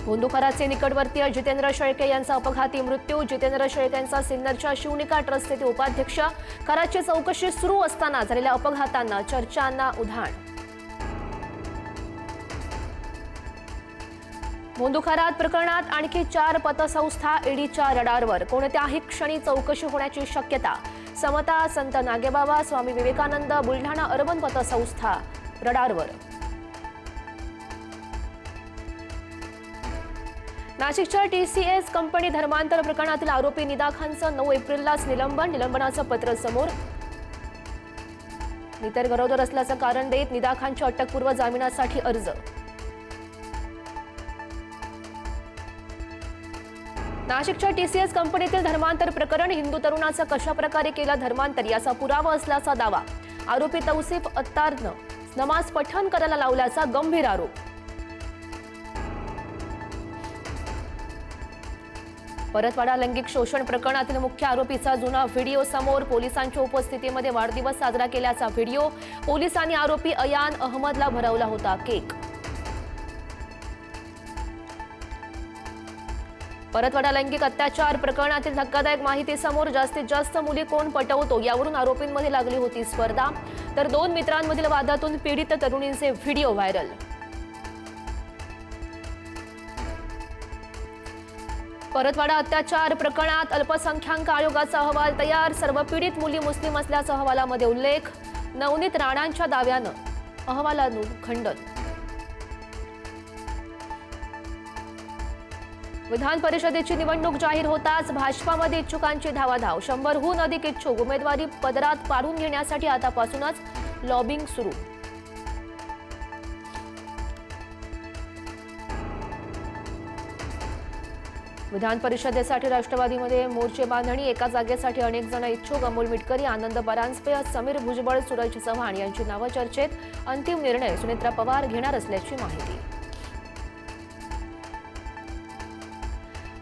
भोंदूखराचे निकटवर्तीय जितेंद्र शेळके यांचा अपघाती मृत्यू। जितेंद्र शेळकेंचा सिन्नरच्या शिवनिका ट्रस्टचे उपाध्यक्ष। खराची चौकशी सुरू असताना झालेल्या अपघातांना चर्चांना उधाण। भोंदूखरात प्रकरणात आणखी 4 पतसंस्था ईडीच्या रडारवर। कोणत्याही क्षणी चौकशी होण्याची शक्यता। समता, संत नागेबाबा, स्वामी विवेकानंद, बुलढाणा अर्बन पतसंस्था रडारवर। नाशिकच्या टीसीएस कंपनी धर्मांतर प्रकरणातील आरोपी निदा खानचं 9 एप्रिललाच निलंबनाचं पत्र समोर। नितर गरोदर असल्याचं कारण देत निदा खानच्या अटकपूर्व जामिनासाठी अर्ज। नाशिकच्या टीसीएस कंपनीतील धर्मांतर प्रकरण। हिंदू तरुणाचं कशाप्रकारे केलं धर्मांतर याचा पुरावा असल्याचा दावा। आरोपी तौसिफ अत्तारनं नमाज पठण करायला लावल्याचा गंभीर आरोप। परतवाडा लैंगिक शोषण प्रकरणातील मुख्य आरोपीचा जुना व्हिडिओ समोर। पोलिसांच्या उपस्थितीमध्ये वाढदिवस साजरा केल्याचा व्हिडिओ। पोलिसांनी आरोपी अयान अहमदला भरवला होता केक। परतवाडा लैंगिक अत्याचार प्रकरणातील धक्कादायक माहिती समोर। जास्तीत जास्त मुली कोण पटवतो यावरून आरोपींमध्ये लागली होती स्पर्धा। तर 2 मित्रांमधील वादातून पीडित तरुणींचे व्हिडिओ व्हायरल। परतवाडा अत्याचार प्रकरणात अल्पसंख्याक आयोगाचा अहवाल तयार। सर्व पीडित मुली मुस्लिम असल्याचा अहवालामध्ये उल्लेख। नवनीत राणांच्या दाव्यानं अहवालानं खंडन। विधान परिषदेची निवडणूक जाहीर होताच भाजपामध्ये इच्छुकांची धावाधाव। 100हून अधिक इच्छुक उमेदवारी पदरात पाडून घेण्यासाठी आतापासूनच लॉबिंग सुरू। विधान परिषदेसाठी राष्ट्रवादीमध्ये मोर्चे बांधणी। एका जागेसाठी अनेक जण इच्छुक। अमोल मिटकरी, आनंद परांजपे, समीर भुजबळ, सूरज चव्हाण यांची नावं चर्चेत। अंतिम निर्णय सुनेत्रा पवार घेणार असल्याची माहिती।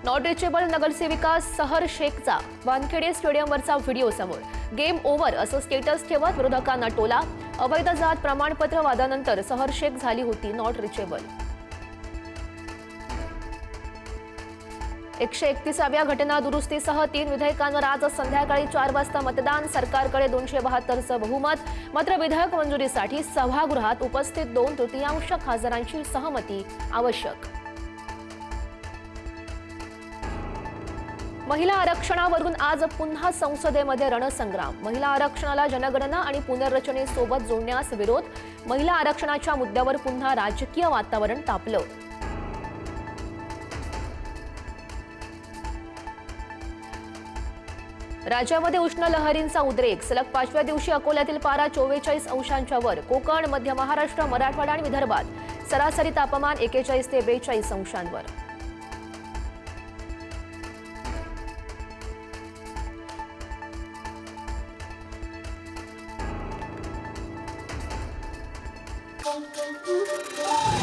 नॉट रिचेबल नगरसेविका सहर शेखचा वानखेडे स्टेडियमवरचा व्हिडिओ समोर। गेम ओव्हर असं स्टेटस ठेवत विरोधकांना टोला। अवैध जात प्रमाणपत्र वादानंतर सहर शेख झाली होती नॉट रिचेबल। 131व्या घटना दुरुस्तीसह 3 विधेयकांवर आज संध्याकाळी 4 वाजता मतदान। सरकारकडे 272चं बहुमत। मात्र विधेयक मंजुरीसाठी सभागृहात उपस्थित 2/3 खासदारांची सहमती आवश्यक। महिला आरक्षणावरून आज पुन्हा संसदेमध्ये रणसंग्राम। महिला आरक्षणाला जनगणना आणि पुनर्रचनेसोबत जोडण्यास विरोध। महिला आरक्षणाच्या मुद्द्यावर पुन्हा राजकीय वातावरण तापलं। राज्यामध्ये उष्ण लहरींचा उद्रेक। सलग 5व्या दिवशी अकोल्यातील पारा 44 अंशांच्या वर। कोकण, मध्य महाराष्ट्र, मराठवाडा आणि विदर्भात सरासरी तापमान 41 ते 42 अंशांवर। Thank you.